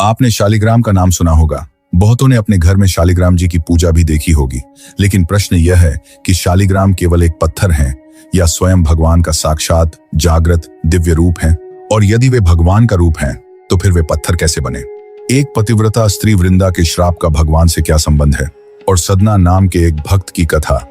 आपने शालिग्राम का नाम सुना होगा। बहुतों ने अपने घर में शालिग्राम जी की पूजा भी देखी होगी। लेकिन प्रश्न यह है कि शालिग्राम केवल एक पत्थर है या स्वयं भगवान का साक्षात जागृत दिव्य रूप है? और यदि वे भगवान का रूप हैं, तो फिर वे पत्थर कैसे बने? एक पतिव्रता स्त्री वृंदा के श्राप का भगवान से क्या संबंध है? और सदना नाम के एक भक्त की कथा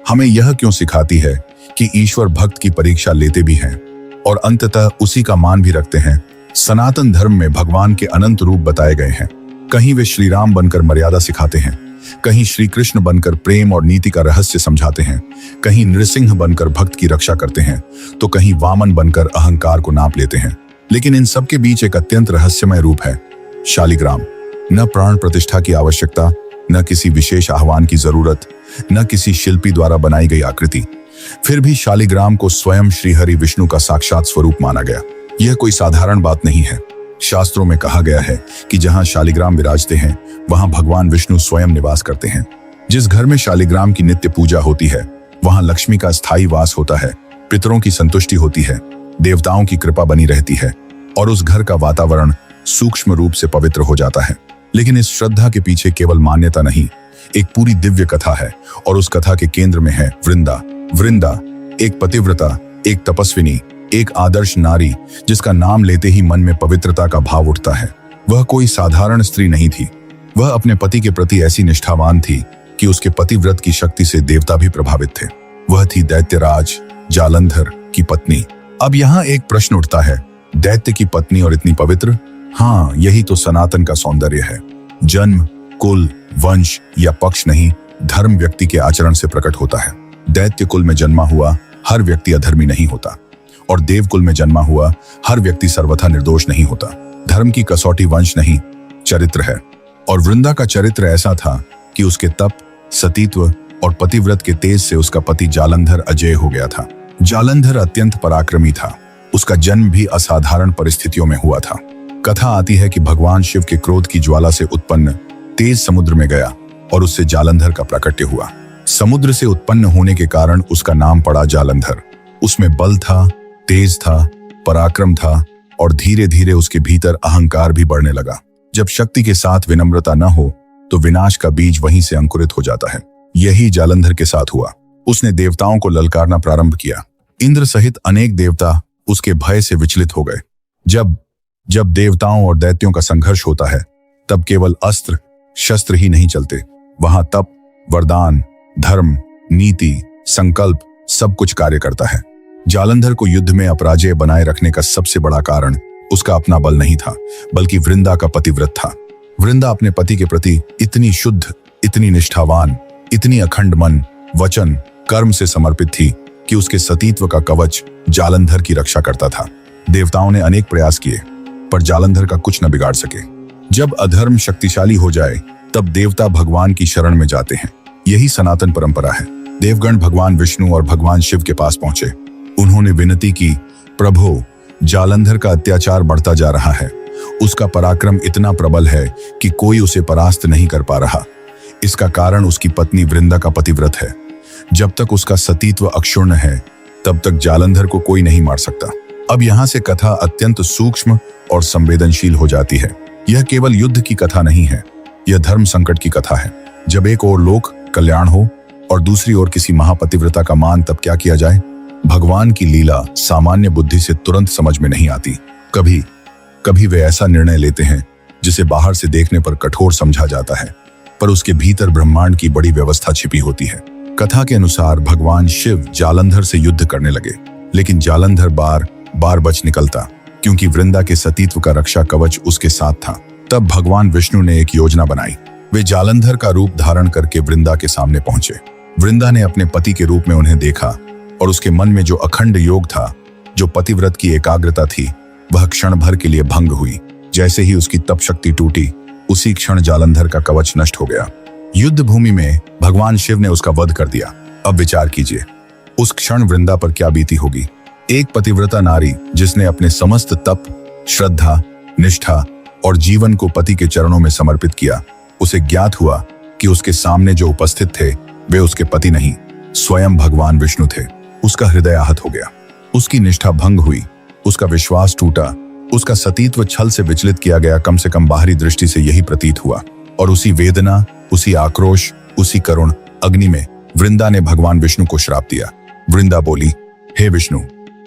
हमें यह क्यों सिखाती है कि ईश्वर भक्त की परीक्षा लेते भी हैं और अंततः उसी का मान भी रखते हैं। सनातन धर्म में भगवान के अनंत रूप बताए गए हैं। कहीं वे श्री राम बनकर मर्यादा सिखाते हैं, कहीं श्री कृष्ण बनकर प्रेम और नीति का रहस्य समझाते हैं, कहीं नृसिंह बनकर भक्त की रक्षा करते हैं, तो कहीं वामन बनकर अहंकार को नाप लेते हैं। लेकिन इन सब के बीच एक अत्यंत रहस्यमय रूप है शालिग्राम। न प्राण प्रतिष्ठा की आवश्यकता, न किसी विशेष आह्वान की जरूरत, न किसी शिल्पी द्वारा बनाई गई आकृति। फिर भी शालिग्राम को स्वयं श्रीहरि विष्णु का साक्षात स्वरूप माना गया। यह कोई साधारण बात नहीं है। शास्त्रों में कहा गया है कि जहां शालिग्राम विराजते हैं, वहां भगवान विष्णु स्वयं निवास करते हैं। जिस घर में शालिग्राम की नित्य पूजा होती है, वहां लक्ष्मी का स्थायी वास होता है, पितरों की संतुष्टि होती है, देवताओं की कृपा बनी रहती है और उस घर का वातावरण सूक्ष्म रूप से पवित्र हो जाता है। लेकिन इस श्रद्धा के पीछे केवल मान्यता नहीं, एक पूरी दिव्य कथा है और उस कथा के केंद्र में है वृंदा। वृंदा एक पतिव्रता, एक तपस्विनी, एक आदर्श नारी जिसका नाम लेते ही मन में पवित्रता का भाव उठता है। वह कोई साधारण स्त्री नहीं थी। वह अपने पति के प्रति ऐसी निष्ठावान थी कि उसके पतिव्रत की शक्ति से देवता भी प्रभावित थे। वह थी दैत्यराज जालंधर की पत्नी। अब यहाँ एक प्रश्न उठता है, दैत्य की पत्नी और इतनी पवित्र? हाँ, यही तो सनातन का सौंदर्य है। जन्म, कुल, वंश या पक्ष नहीं, धर्म व्यक्ति के आचरण से प्रकट होता है। दैत्य कुल में जन्मा हुआ हर व्यक्ति अधर्मी नहीं होता और देव कुल में जन्मा हुआ हर व्यक्ति सर्वथा निर्दोष नहीं होता। धर्म की कसौटी वंश नहीं, चरित्र है। और वृंदा का चरित्र ऐसा था कि उसके तप, सतीत्व और पतिव्रत के तेज से उसका पति जालंधर अजेय हो गया था। जालंधर अत्यंत पराक्रमी था। उसका जन्म भी असाधारण परिस्थितियों में हुआ था। कथा आती है कि भगवान शिव के क्रोध की ज्वाला से उत्पन्न तेज समुद्र में गया और उससे जालंधर का प्राकट्य हुआ। समुद्र से उत्पन्न होने के कारण उसका नाम पड़ा जालंधर। उसमें बल था, तेज था, पराक्रम था और धीरे धीरे उसके भीतर अहंकार भी बढ़ने लगा। जब शक्ति के साथ विनम्रता न हो तो विनाश का बीज वहीं से अंकुरित हो जाता है। यही जालंधर के साथ हुआ। उसने देवताओं को ललकारना प्रारंभ किया। इंद्र सहित अनेक देवता उसके भय से विचलित हो गए। जब देवताओं और दैत्यों का संघर्ष होता है, तब केवल अस्त्र शस्त्र ही नहीं चलते। वहां तप, वरदान, धर्म, नीति, संकल्प सब कुछ कार्य करता है। जालंधर को युद्ध में अपराजय बनाए रखने का सबसे बड़ा कारण उसका अपना बल नहीं था, बल्कि वृंदा का पतिव्रत था। वृंदा अपने पति के प्रति इतनी शुद्ध, इतनी निष्ठावान, इतनी अखंड मन, वचन, कर्म से समर्पित थी कि उसके सतीत्व का कवच जालंधर की रक्षा करता था। देवताओं ने अनेक प्रयास किए, पर जालंधर का कुछ न बिगाड़ सके। जब अधर्म शक्तिशाली हो जाए, तब देवता भगवान की शरण में जाते हैं। यही सनातन परंपरा है। देवगण भगवान विष्णु और भगवान शिव के पास पहुंचे। उन्होंने विनती की, प्रभु, जालंधर का अत्याचार बढ़ता जा रहा है। उसका पराक्रम इतना प्रबल है कि कोई उसे परास्त नहीं कर पा रहा। इसका कारण उसकी पत्नी वृंदा का पतिव्रत है। जब तक उसका सतीत्व अक्षुण्ण है, तब तक जालंधर को कोई नहीं मार सकता। अब यहाँ से कथा अत्यंत सूक्ष्म और संवेदनशील हो जाती है। यह केवल युद्ध की कथा नहीं है, यह धर्म संकट की कथा है। जब एक ओर लोक कल्याण हो और दूसरी ओर किसी महापतिव्रता का मान, तब क्या किया जाए? भगवान की लीला सामान्य बुद्धि से तुरंत समझ में नहीं आती। कभी वे ऐसा निर्णय लेते हैं जिसे बाहर से देखने पर कठोर समझा जाता है, पर उसके भीतर ब्रह्मांड की बड़ी व्यवस्था छिपी होती है। कथा के अनुसार भगवान शिव जालंधर से युद्ध करने लगे, लेकिन जालंधर बार बच निकलता, क्योंकि वृंदा के सतीत्व का रक्षा कवच उसके साथ था। तब भगवान विष्णु ने एक योजना बनाई। वे जालंधर का रूप धारण करके वृंदा के सामने पहुंचे। वृंदा ने अपने पति के रूप में उन्हें देखा और उसके मन में जो अखंड योग था, जो पतिव्रत की एकाग्रता थी, वह क्षण भर के लिए भंग हुई। जैसे ही उसकी तप शक्ति टूटी, उसी क्षण जालंधर का कवच नष्ट हो गया। युद्ध भूमि में भगवान शिव ने उसका वध कर दिया। अब विचार कीजिए, उस क्षण वृंदा पर क्या बीती होगी। एक पतिव्रता नारी जिसने अपने समस्त तप, श्रद्धा, निष्ठा और जीवन को पति के चरणों में समर्पित किया, उसे ज्ञात हुआ कि उसके सामने जो उपस्थित थे वे उसके पति नहीं, स्वयं भगवान विष्णु थे। उसका हृदय आहत हो गया, उसकी निष्ठा भंग हुई, उसका विश्वास टूटा उसका सतीत्व छल से विचलित किया गया, कम से कम बाहरी दृष्टि से यही प्रतीत हुआ। और उसी वेदना, उसी आक्रोश, उसी करुण अग्नि में वृंदा ने भगवान विष्णु को श्राप दिया। वृंदा बोली, हे विष्णु,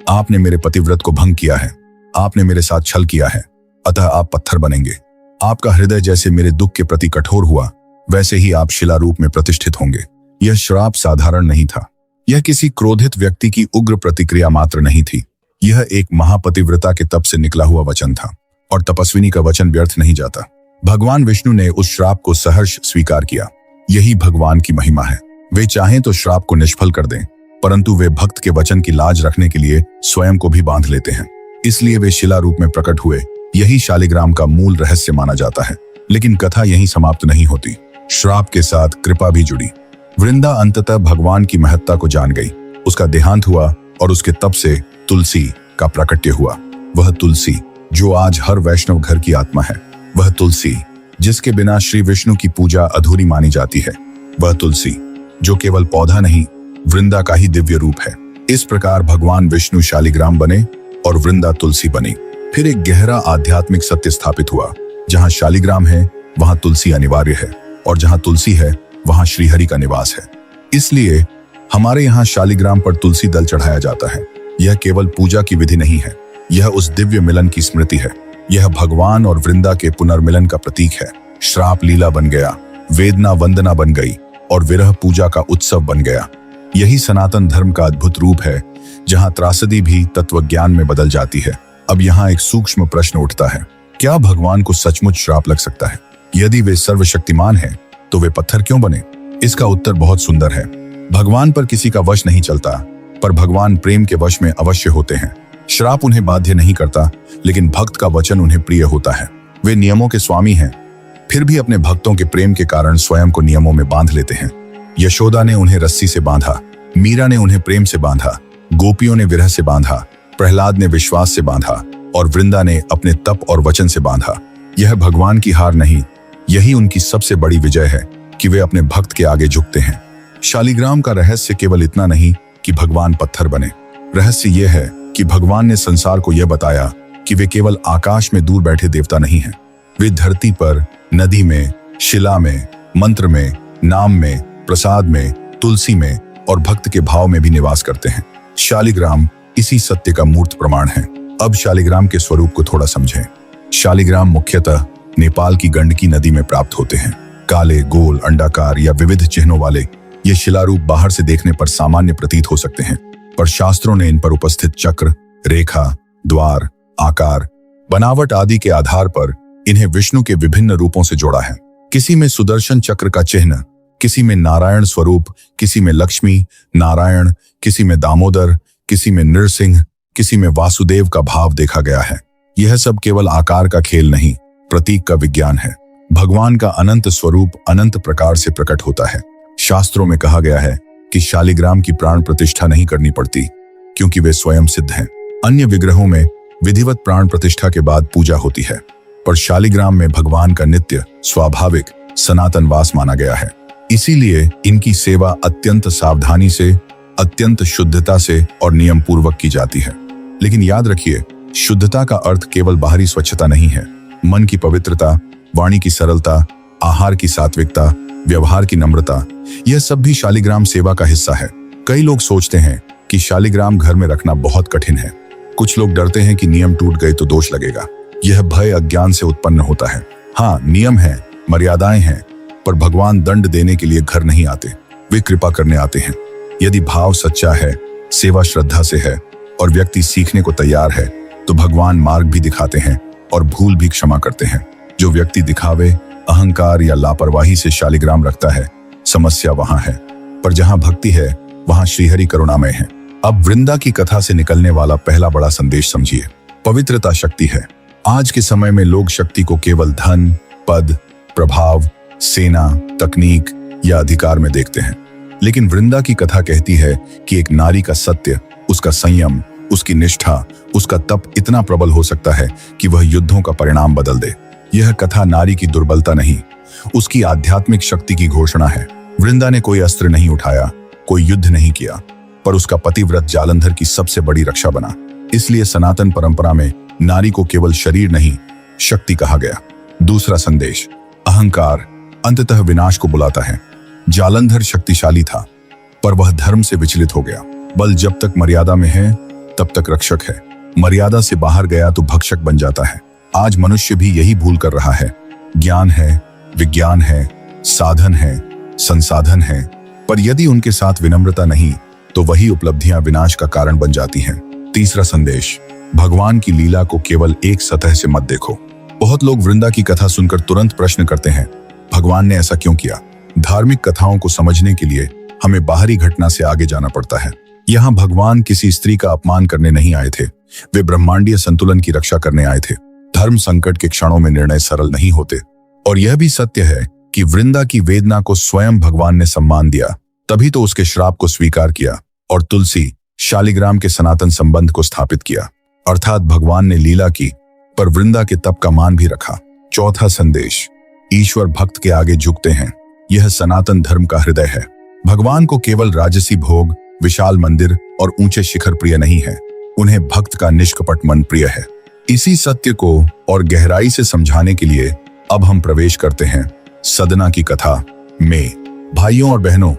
आपने मेरे पतिव्रत को भंग किया है, आपने मेरे साथ छल किया है, अतः आप पत्थर बनेंगे। आपका हृदय जैसे मेरे दुख के प्रति कठोर हुआ, वैसे ही आप शिला रूप में प्रतिष्ठित होंगे। यह श्राप साधारण नहीं था, यह किसी क्रोधित व्यक्ति की उग्र प्रतिक्रिया मात्र नहीं थी, यह एक महापतिव्रता के तप से निकला हुआ वचन था। और तपस्विनी का वचन व्यर्थ नहीं जाता। भगवान विष्णु ने उस श्राप को सहर्ष स्वीकार किया। यही भगवान की महिमा है। वे चाहें तो श्राप को निष्फल कर दें, परंतु वे भक्त के वचन की लाज रखने के लिए स्वयं को भी बांध लेते हैं। इसलिए वे शिला रूप में प्रकट हुए। यही शालिग्राम का मूल रहस्य माना जाता है। लेकिन कथा यहीं समाप्त नहीं होती। श्राप के साथ कृपा भी जुड़ी। वृंदा अंततः भगवान की महत्ता को जान गई। उसका देहांत हुआ और उसके तप से तुलसी का प्राकट्य हुआ। वह तुलसी जो आज हर वैष्णव घर की आत्मा है, वह तुलसी जिसके बिना श्री विष्णु की पूजा अधूरी मानी जाती है, वह तुलसी जो केवल पौधा नहीं, वृंदा का ही दिव्य रूप है। इस प्रकार भगवान विष्णु शालिग्राम बने और वृंदा तुलसी बनी। फिर एक गहरा आध्यात्मिक सत्य स्थापित हुआ, जहां शालिग्राम है वहां तुलसी अनिवार्य है, और जहां तुलसी है वहां श्रीहरि का निवास है। इसलिए हमारे यहाँ शालिग्राम पर तुलसी दल चढ़ाया जाता है। यह केवल पूजा की विधि नहीं है, यह उस दिव्य मिलन की स्मृति है। यह भगवान और वृंदा के पुनर्मिलन का प्रतीक है। श्राप लीला बन गया, वेदना वंदना बन गई और विरह पूजा का उत्सव बन गया। यही सनातन धर्म का अद्भुत रूप है, जहां त्रासदी भी तत्वज्ञान में बदल जाती है। अब यहाँ एक सूक्ष्म प्रश्न उठता है, क्या भगवान को सचमुच श्राप लग सकता है? यदि वे सर्वशक्तिमान हैं, तो वे पत्थर क्यों बने? इसका उत्तर बहुत सुंदर है। भगवान पर किसी का वश नहीं चलता, पर भगवान प्रेम के वश में अवश्य होते हैं। श्राप उन्हें बाध्य नहीं करता, लेकिन भक्त का वचन उन्हें प्रिय होता है। वे नियमों के स्वामी हैं, फिर भी अपने भक्तों के प्रेम के कारण स्वयं को नियमों में बांध लेते हैं। यशोदा ने उन्हें रस्सी से बांधा, मीरा ने उन्हें प्रेम से बांधा, गोपियों ने विरह से बांधा, प्रहलाद ने विश्वास से बांधा और वृंदा ने अपने तप और वचन से बांधा। यह भगवान की हार नहीं, यही उनकी सबसे बड़ी विजय है कि वे अपने भक्त के आगे झुकते हैं। शालिग्राम का रहस्य केवल इतना नहीं कि भगवान पत्थर बने। रहस्य यह है कि भगवान ने संसार को यह बताया कि वे केवल आकाश में दूर बैठे देवता नहीं हैं। वे धरती पर, नदी में, शिला में, मंत्र में, नाम में, प्रसाद में, तुलसी में और भक्त के भाव में भी निवास करते हैं। शालिग्राम इसी सत्य का मूर्त प्रमाण है। अब शालिग्राम के स्वरूप को थोड़ा समझें। शालिग्राम मुख्यतः नेपाल की गंडकी नदी में प्राप्त होते हैं। काले, गोल, अंडाकार या विविध चिन्हों वाले ये शिलारूप बाहर से देखने पर सामान्य प्रतीत हो सकते हैं, पर शास्त्रों ने इन पर उपस्थित चक्र, रेखा, द्वार, आकार, बनावट आदि के आधार पर इन्हें विष्णु के विभिन्न रूपों से जोड़ा है। किसी में सुदर्शन चक्र का चिन्ह, किसी में नारायण स्वरूप, किसी में लक्ष्मी नारायण, किसी में दामोदर, किसी में नृसिंह, किसी में वासुदेव का भाव देखा गया है। यह सब केवल आकार का खेल नहीं, प्रतीक का विज्ञान है। भगवान का अनंत स्वरूप अनंत प्रकार से प्रकट होता है। शास्त्रों में कहा गया है कि शालिग्राम की प्राण प्रतिष्ठा नहीं करनी पड़ती, क्योंकि वे स्वयं सिद्ध हैं। अन्य विग्रहों में विधिवत प्राण प्रतिष्ठा के बाद पूजा होती है, पर शालिग्राम में भगवान का नित्य, स्वाभाविक, सनातन वास माना गया है। इसीलिए इनकी सेवा अत्यंत सावधानी से, अत्यंत शुद्धता से और नियम पूर्वक की जाती है। लेकिन याद रखिए, शुद्धता का अर्थ केवल बाहरी स्वच्छता नहीं है। मन की पवित्रता, वाणी की सरलता, आहार की सात्विकता, व्यवहार की नम्रता, यह सब भी शालिग्राम सेवा का हिस्सा है। कई लोग सोचते हैं कि शालिग्राम घर में रखना बहुत कठिन है। कुछ लोग डरते हैं कि नियम टूट गए तो दोष लगेगा। यह भय अज्ञान से उत्पन्न होता है। हाँ, नियम है, मर्यादाएं हैं, पर भगवान दंड देने के लिए घर नहीं आते, वे कृपा करने आते हैं। यदि भाव सच्चा है, सेवा श्रद्धा से है और व्यक्ति सीखने को तैयार है, तो भगवान मार्ग भी दिखाते हैं और भूल भी क्षमा करते हैं। जो व्यक्ति दिखावे, अहंकार या लापरवाही से शालिग्राम रखता है, समस्या वहां है, पर जहां भक्ति है वहां श्रीहरि करुणामय है। अब वृंदा की कथा से निकलने वाला पहला बड़ा संदेश समझिए। पवित्रता शक्ति है। आज के समय में लोग शक्ति को केवल धन, पद, प्रभाव, सेना, तकनीक या अधिकार में देखते हैं, लेकिन वृंदा की कथा कहती है कि एक नारी का सत्य, उसका संयम, उसकी निष्ठा, उसका तप इतना प्रबल हो सकता है कि वह युद्धों का परिणाम बदल दे। यह कथा नारी की दुर्बलता नहीं, उसकी आध्यात्मिक शक्ति की घोषणा है। वृंदा ने कोई अस्त्र नहीं उठाया, कोई युद्ध नहीं किया, पर उसका पतिव्रत जालंधर की सबसे बड़ी रक्षा बना। इसलिए सनातन परंपरा में नारी को केवल शरीर नहीं, शक्ति कहा गया। दूसरा संदेश, अहंकार अंततः विनाश को बुलाता है। जालंधर शक्तिशाली था, पर वह धर्म से विचलित हो गया। बल जब तक मर्यादा में है तब तक रक्षक है, मर्यादा से बाहर गया तो भक्षक बन जाता है। आज मनुष्य भी यही भूल कर रहा है। ज्ञान है, विज्ञान है, साधन है, संसाधन है, पर यदि उनके साथ विनम्रता नहीं तो वही उपलब्धियां विनाश का कारण बन जाती हैं। तीसरा संदेश, भगवान की लीला को केवल एक सतह से मत देखो। बहुत लोग वृंदा की कथा सुनकर तुरंत प्रश्न करते हैं, भगवान ने ऐसा क्यों किया? धार्मिक कथाओं को समझने के लिए हमें बाहरी घटना से आगे जाना पड़ता है। यहाँ भगवान किसी स्त्री का अपमान करने नहीं आए थे, वे ब्रह्मांडीय संतुलन की रक्षा करने आए थे। धर्म संकट के क्षणों में निर्णय सरल नहीं होते, और यह भी सत्य है कि वृंदा की वेदना को स्वयं भगवान ने सम्मान दिया, तभी तो उसके श्राप को स्वीकार किया और तुलसी शालिग्राम के सनातन संबंध को स्थापित किया। अर्थात भगवान ने लीला की, पर वृंदा के तप का मान भी रखा। चौथा संदेश, ईश्वर भक्त के आगे झुकते हैं, यह सनातन धर्म का हृदय है। भगवान को केवल राजसी भोग, विशाल मंदिर और ऊंचे शिखर प्रिय नहीं है, उन्हें भक्त का निष्कपट मन प्रिय है। इसी सत्य को और गहराई से समझाने के लिए अब हम प्रवेश करते हैं सदना की कथा में। भाइयों और बहनों,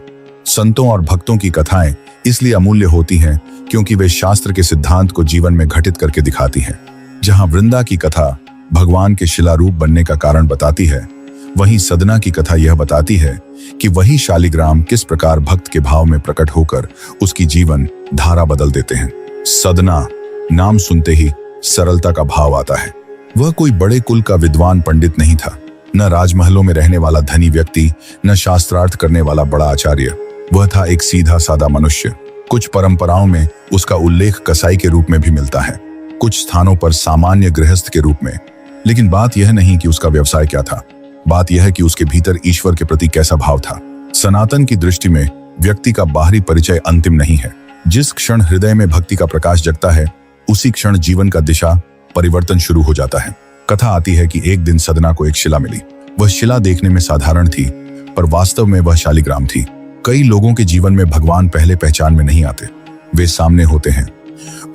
संतों और भक्तों की कथाएं इसलिए अमूल्य होती हैं क्योंकि वे शास्त्र के सिद्धांत को जीवन में घटित करके दिखाती हैं। जहां वृंदा की कथा भगवान के शिलारूप बनने का कारण बताती है, वहीं सदना की कथा यह बताती है कि वही शालिग्राम किस प्रकार भक्त के भाव में प्रकट होकर उसकी जीवन धारा बदल देते हैं। सदना नाम सुनते ही सरलता का भाव आता है। वह कोई बड़े कुल का विद्वान पंडित नहीं था, न राजमहलों में रहने वाला धनी व्यक्ति, न शास्त्रार्थ करने वाला बड़ा आचार्य। वह था एक सीधा सादा मनुष्य। कुछ परंपराओं में उसका उल्लेख कसाई के रूप में भी मिलता है, कुछ स्थानों पर सामान्य गृहस्थ के रूप में। लेकिन बात यह नहीं कि उसका व्यवसाय क्या था, बात यह है कि उसके भीतर ईश्वर के प्रति कैसा भाव था। सनातन की दृष्टि में व्यक्ति का बाहरी परिचय अंतिम नहीं है। जिस क्षण हृदय में भक्ति का प्रकाश जगता है, उसी क्षण जीवन का दिशा परिवर्तन शुरू हो जाता है। कथा आती है कि एक दिन सदना को एक शिला मिली। वह शिला देखने में साधारण थी, पर वास्तव में वह शालिग्राम थी। कई लोगों के जीवन में भगवान पहले पहचान में नहीं आते, वे सामने होते हैं,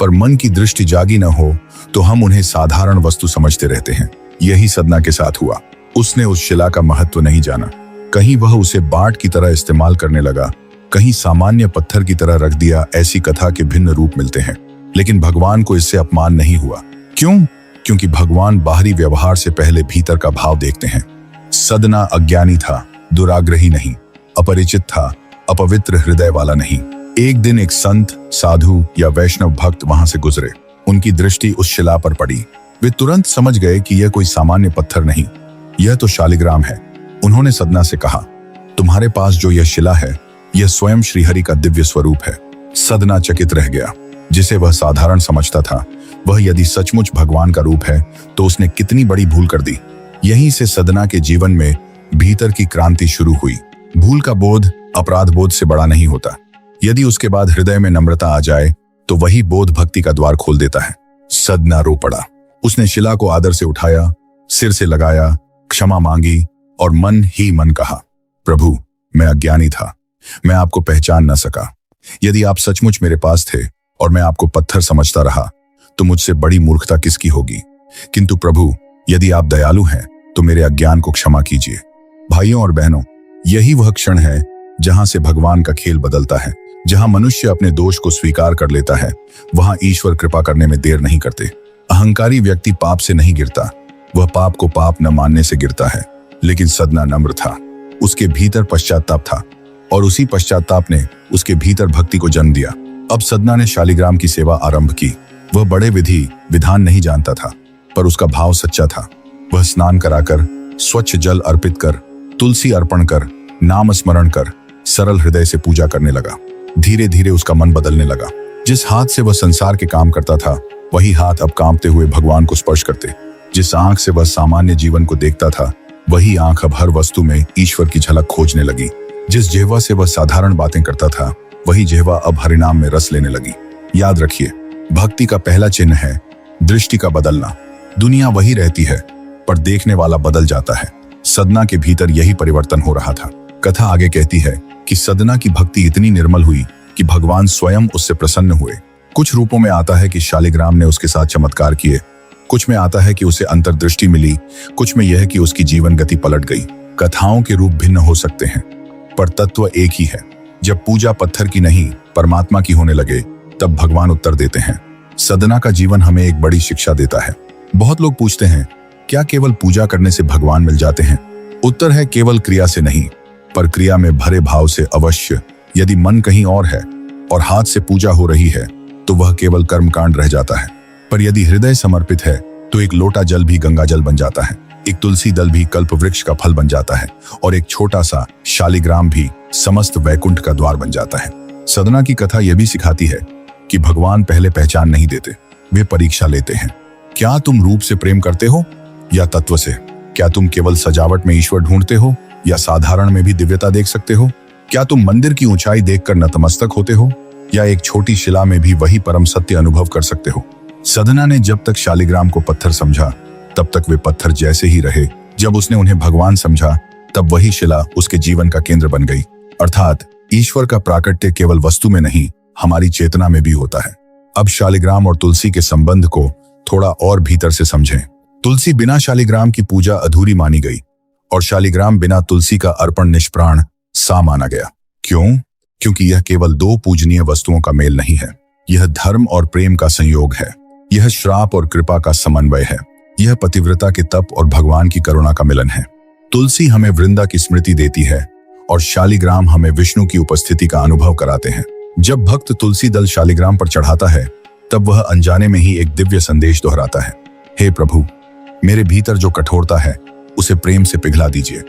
पर मन की दृष्टि जागी न हो तो हम उन्हें साधारण वस्तु समझते रहते हैं। यही सदना के साथ हुआ। उसने उस शिला का महत्व नहीं जाना। कहीं वह उसे बाट की तरह इस्तेमाल करने लगा, कहीं सामान्य पत्थर की तरह रख दिया। ऐसी कथा के भिन्न रूप मिलते हैं, लेकिन भगवान को इससे अपमान नहीं हुआ। क्यों? क्योंकि भगवान बाहरी व्यवहार से पहले भीतर का भाव देखते हैं। सदना अज्ञानी था, दुराग्रही नहीं, अपरिचित था, अपवित्र हृदय वाला नहीं। एक दिन एक संत, साधु या वैष्णव भक्त वहां से गुजरे। उनकी दृष्टि उस शिला पर पड़ी। वे तुरंत समझ गए कि यह कोई सामान्य पत्थर नहीं, यह तो शालिग्राम है। उन्होंने सदना से कहा, तुम्हारे पास जो यह शिला है, यह स्वयं श्रीहरि का दिव्य स्वरूप है। सदना चकित रह गया। जिसे वह साधारण समझता था, वह यदि सचमुच भगवान का रूप है तो उसने कितनी बड़ी भूल कर दी। यहीं से सदना के जीवन में भीतर की क्रांति शुरू हुई। भूल का बोध अपराध बोध से बड़ा नहीं होता। यदि उसके बाद हृदय में नम्रता आ जाए तो वही बोध भक्ति का द्वार खोल देता है। सदना रो पड़ा। उसने शिला को आदर से उठाया, सिर से लगाया, क्षमा मांगी और मन ही मन कहा, प्रभु, मैं अज्ञानी था, मैं आपको पहचान न सका। यदि आप सचमुच मेरे पास थे और मैं आपको पत्थर समझता रहा तो मुझसे बड़ी मूर्खता किसकी होगी। किंतु प्रभु, यदि आप दयालु हैं तो मेरे अज्ञान को क्षमा कीजिए। भाइयों और बहनों, यही वह क्षण है जहां से भगवान का खेल बदलता है। जहां मनुष्य अपने दोष को स्वीकार कर लेता है, वहां ईश्वर कृपा करने में देर नहीं करते। अहंकारी व्यक्ति पाप से नहीं गिरता, वह पाप को पाप न मानने से गिरता है। लेकिन सदना नम्र था, उसके भीतर पश्चाताप था, और उसी पश्चाताप ने उसके भीतर भक्ति को जन्म दिया। अब सदना ने शालिग्राम की सेवा आरंभ की। वह बड़े विधि विधान नहीं जानता था, पर उसका भाव सच्चा था। वह स्नान कराकर, स्वच्छ जल अर्पित कर, तुलसी अर्पण कर, नाम स्मरण कर, सरल हृदय से पूजा करने लगा। धीरे धीरे उसका मन बदलने लगा। जिस हाथ से वह संसार के काम करता था, वही हाथ अब कांपते हुए भगवान को स्पर्श करते। जिस आंख से वह सामान्य जीवन को देखता था, वही आंख अब हर वस्तु में ईश्वर की झलक खोजने लगी। जिस जिह्वा से वह साधारण बातें करता था, वही जिह्वा अब हरिनाम में रस लेने लगी। याद रखिए, भक्ति का पहला चिन्ह है दृष्टि का बदलना। दुनिया वही रहती है, पर देखने वाला बदल जाता है। सदना के भीतर यही परिवर्तन हो रहा था। कथा आगे कहती है कि सदना की भक्ति इतनी निर्मल हुई कि भगवान स्वयं उससे प्रसन्न हुए। कुछ रूपों में आता है कि शालिग्राम ने उसके साथ चमत्कार किए, कुछ में आता है कि उसे अंतर्दृष्टि मिली, कुछ में यह कि उसकी जीवन गति पलट गई। कथाओं के रूप भिन्न हो सकते हैं, पर तत्व एक ही है। जब पूजा पत्थर की नहीं परमात्मा की होने लगे, तब भगवान उत्तर देते हैं। सदना का जीवन हमें एक बड़ी शिक्षा देता है। बहुत लोग पूछते हैं, क्या केवल पूजा करने से भगवान मिल जाते हैं? उत्तर है, केवल क्रिया से नहीं, पर क्रिया में भरे भाव से अवश्य। यदि मन कहीं और है और हाथ से पूजा हो रही है, तो वह केवल कर्मकांड रह जाता है। पर यदि हृदय समर्पित है, तो एक लोटा जल भी गंगा जल बन जाता है, एक तुलसी दल भी कल्प वृक्ष का फल बन जाता है, और एक छोटा सा शालिग्राम भी समस्त वैकुंठ का द्वार बन जाता है। सदना की कथा यह भी सिखाती है कि भगवान पहले पहचान नहीं देते, वे परीक्षा लेते हैं। क्या तुम रूप से प्रेम करते हो या तत्व से? क्या तुम केवल सजावट में ईश्वर ढूंढते हो या साधारण में भी दिव्यता देख सकते हो? क्या तुम मंदिर की ऊंचाई देखकर नतमस्तक होते हो या एक छोटी शिला में भी वही परम सत्य अनुभव कर सकते हो? सदना ने जब तक शालिग्राम को पत्थर समझा, तब तक वे पत्थर जैसे ही रहे। जब उसने उन्हें भगवान समझा, तब वही शिला उसके जीवन का केंद्र बन गई। अर्थात ईश्वर का प्राकट्य केवल वस्तु में नहीं, हमारी चेतना में भी होता है। अब शालिग्राम और तुलसी के संबंध को थोड़ा और भीतर से समझें। तुलसी बिना शालिग्राम की पूजा अधूरी मानी गई और शालिग्राम बिना तुलसी का अर्पण निष्प्राण सा माना गया। क्यों? क्योंकि यह केवल दो पूजनीय वस्तुओं का मेल नहीं है, यह धर्म और प्रेम का संयोग है, यह श्राप और कृपा का समन्वय है, यह पतिव्रता के तप और भगवान की करुणा का मिलन है। तुलसी हमें वृंदा की स्मृति देती है और शालिग्राम हमें विष्णु की उपस्थिति का अनुभव कराते हैं। जब भक्त तुलसी दल शालिग्राम पर चढ़ाता है, तब वह अनजाने में ही एक दिव्य संदेश दोहराता है। हे प्रभु, मेरे भीतर जो कठोरता है उसे प्रेम से पिघला दीजिए,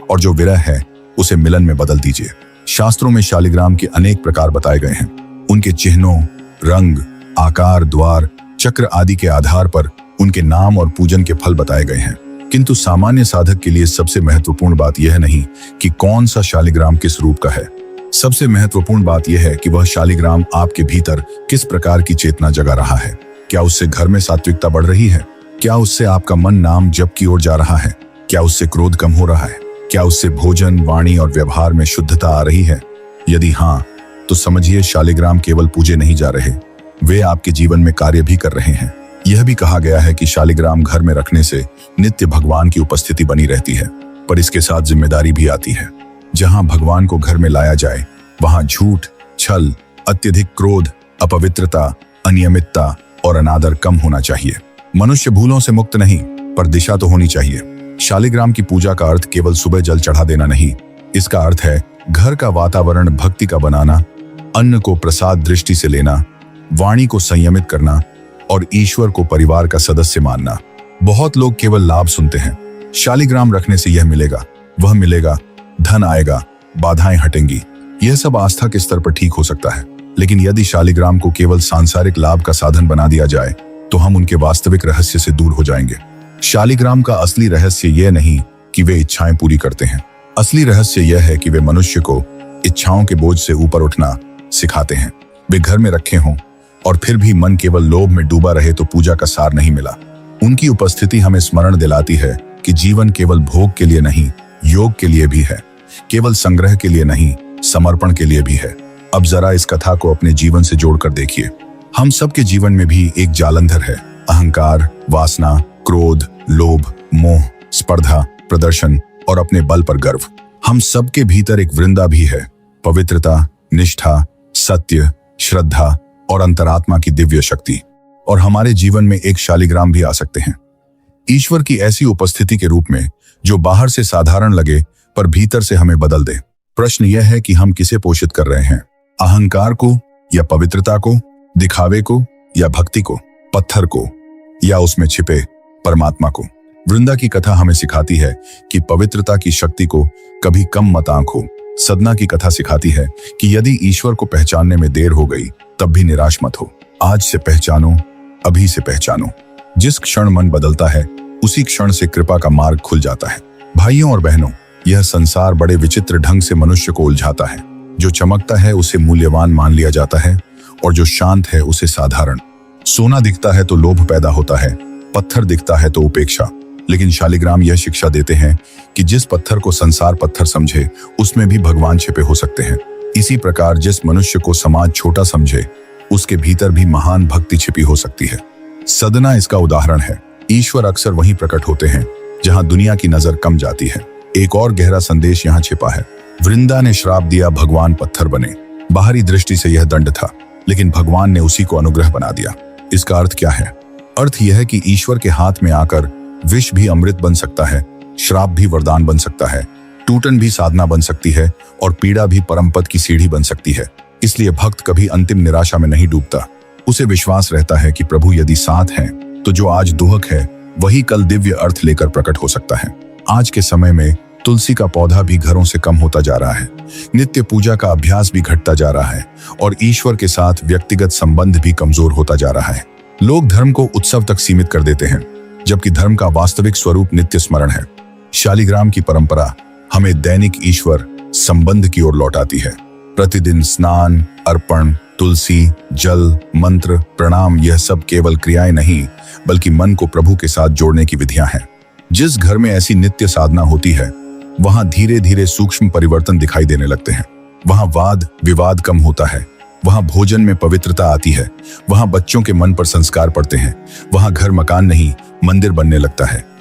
और जो विरह है उसे मिलन में बदल दीजिए। शास्त्रों में शालिग्राम के अनेक प्रकार बताए गए हैं। उनके चिन्हों, रंग, आकार, द्वार, चक्र आदि के आधार पर उनके नाम और पूजन के फल बताए गए हैं। किंतु सामान्य साधक के लिए सबसे महत्वपूर्ण बात यह नहीं कि कौन सा शालिग्राम किस रूप का है। सबसे महत्वपूर्ण बात यह है कि वह शालिग्राम आपके भीतर किस प्रकार की चेतना जगा रहा है। क्या उससे घर में सात्विकता बढ़ रही है? क्या उससे आपका मन नाम जप की ओर जा रहा है? क्या उससे क्रोध कम हो रहा है? क्या उससे भोजन, वाणी और व्यवहार में शुद्धता आ रही है? यदि हाँ, तो समझिए शालिग्राम केवल पूजे नहीं जा रहे, वे आपके जीवन में कार्य भी कर रहे हैं। यह भी कहा गया है कि शालिग्राम घर में रखने से नित्य भगवान की उपस्थिति बनी रहती है, पर इसके साथ जिम्मेदारी भी आती है। जहां भगवान को घर में लाया जाए, वहां झूठ, छल, अत्यधिक क्रोध, अपवित्रता, अनियमितता और अनादर कम होना चाहिए। मनुष्य भूलों से मुक्त नहीं, पर दिशा तो होनी चाहिए। शालिग्राम की पूजा का अर्थ केवल सुबह जल चढ़ा देना नहीं, इसका अर्थ है घर का वातावरण भक्ति का बनाना, अन्न को प्रसाद दृष्टि से लेना, वाणी को संयमित करना और ईश्वर को परिवार का सदस्य मानना। बहुत लोग केवल लाभ सुनते हैं। शालिग्राम रखने से यह मिलेगा, वह मिलेगा, धन आएगा, बाधाएं हटेंगी। यह सब आस्था के स्तर पर ठीक हो सकता है, लेकिन यदि शालिग्राम को केवल सांसारिक लाभ का साधन बना दिया जाए, तो हम उनके वास्तविक रहस्य से दूर हो जाएंगे। शालिग्राम का असली रहस्य यह नहीं कि वे इच्छाएं पूरी करते हैं। असली रहस्य यह है कि वे मनुष्य को इच्छाओं के बोझ से ऊपर उठना सिखाते हैं। वे घर में रखे हों और फिर भी मन केवल लोभ में डूबा रहे, तो पूजा का सार नहीं मिला। उनकी उपस्थिति हमें स्मरण दिलाती है कि जीवन केवल भोग के लिए नहीं, योग के लिए भी है। केवल संग्रह के लिए नहीं, समर्पण के लिए भी है। अब जरा इस कथा को अपने जीवन से जोड़कर देखिए। हम सबके जीवन में भी एक जालंधर है, अहंकार, वासना, क्रोध, लोभ, मोह, स्पर्धा, प्रदर्शन और अपने बल पर गर्व। हम सबके भीतर एक वृंदा भी है, पवित्रता, निष्ठा, सत्य, श्रद्धा और अंतरात्मा की दिव्य शक्ति। और हमारे जीवन में एक शालिग्राम भी आ सकते हैं, ईश्वर की ऐसी उपस्थिति के रूप में जो बाहर से साधारण लगे पर भीतर से हमें बदल दे। प्रश्न यह है कि हम किसे पोषित कर रहे हैं, अहंकार को या पवित्रता को, दिखावे को या भक्ति को, पत्थर को या उसमें छिपे परमात्मा को। वृंदा की कथा हमें सिखाती है कि पवित्रता की शक्ति को कभी कम मत आंको। सदना की कथा सिखाती है कि यदि ईश्वर को पहचानने में देर हो गई, तब भी निराश मत हो। आज से पहचानो, अभी से पहचानो। जिस क्षण मन बदलता है, उसी क्षण से कृपा का मार्ग खुल जाता है। भाइयों और बहनों, यह संसार बड़े विचित्र ढंग से मनुष्य को उलझाता है। जो चमकता है उसे मूल्यवान मान लिया जाता है, और जो शांत है उसे साधारण। सोना दिखता है तो लोभ पैदा होता है, पत्थर दिखता है तो उपेक्षा। लेकिन शालिग्राम यह शिक्षा देते हैं कि जिस पत्थर को संसार पत्थर समझे, उसमें भी भगवान छिपे हो सकते हैं। इसी प्रकार जिस मनुष्य को समाज छोटा समझे, उसके भीतर भी महान भक्ति छिपी हो सकती है। सदना इसका उदाहरण है। ईश्वर अक्सर वहीं प्रकट होते हैं जहां दुनिया की नजर कम जाती है। एक और गहरा संदेश यहाँ छिपा है। वृंदा ने श्राप दिया, भगवान पत्थर बने। बाहरी दृष्टि से यह दंड था, लेकिन भगवान ने उसी को अनुग्रह बना दिया। इसका अर्थ क्या है? अर्थ यह है कि ईश्वर के हाथ में आकर विष भी अमृत बन सकता है, श्राप भी वरदान बन सकता है, टूटन भी साधना बन सकती है और पीड़ा भी परमपद की सीढ़ी बन सकती है। इसलिए भक्त कभी अंतिम निराशा में नहीं डूबता। उसे विश्वास रहता है कि प्रभु यदि साथ हैं, तो जो आज दुहक है वही कल दिव्य अर्थ लेकर प्रकट हो सकता है। आज के समय में तुलसी का पौधा भी घरों से कम होता जा रहा है, नित्य पूजा का अभ्यास भी घटता जा रहा है और ईश्वर के साथ व्यक्तिगत संबंध भी कमजोर होता जा रहा है। लोग धर्म को उत्सव तक सीमित कर देते हैं, जबकि धर्म का वास्तविक स्वरूप नित्य स्मरण है। शालिग्राम की परंपरा हमें दैनिक ईश्वर संबंध की ओर लौटाती है। प्रतिदिन स्नान, अर्पण, तुलसी, जल, मंत्र, प्रणाम, यह सब केवल क्रियाएं नहीं बल्कि मन को प्रभु के साथ जोड़ने की विधियां हैं। जिस घर में ऐसी नित्य साधना होती है, वहां धीरे धीरे सूक्ष्म परिवर्तन दिखाई देने लगते हैं। वहां वाद विवाद कम होता है, वहां भोजन में पवित्रता आती है, वहां बच्चों के मन पर संस्कार पड़ते हैं, वहां घर मकान नहीं मंदिर बनने लगता है।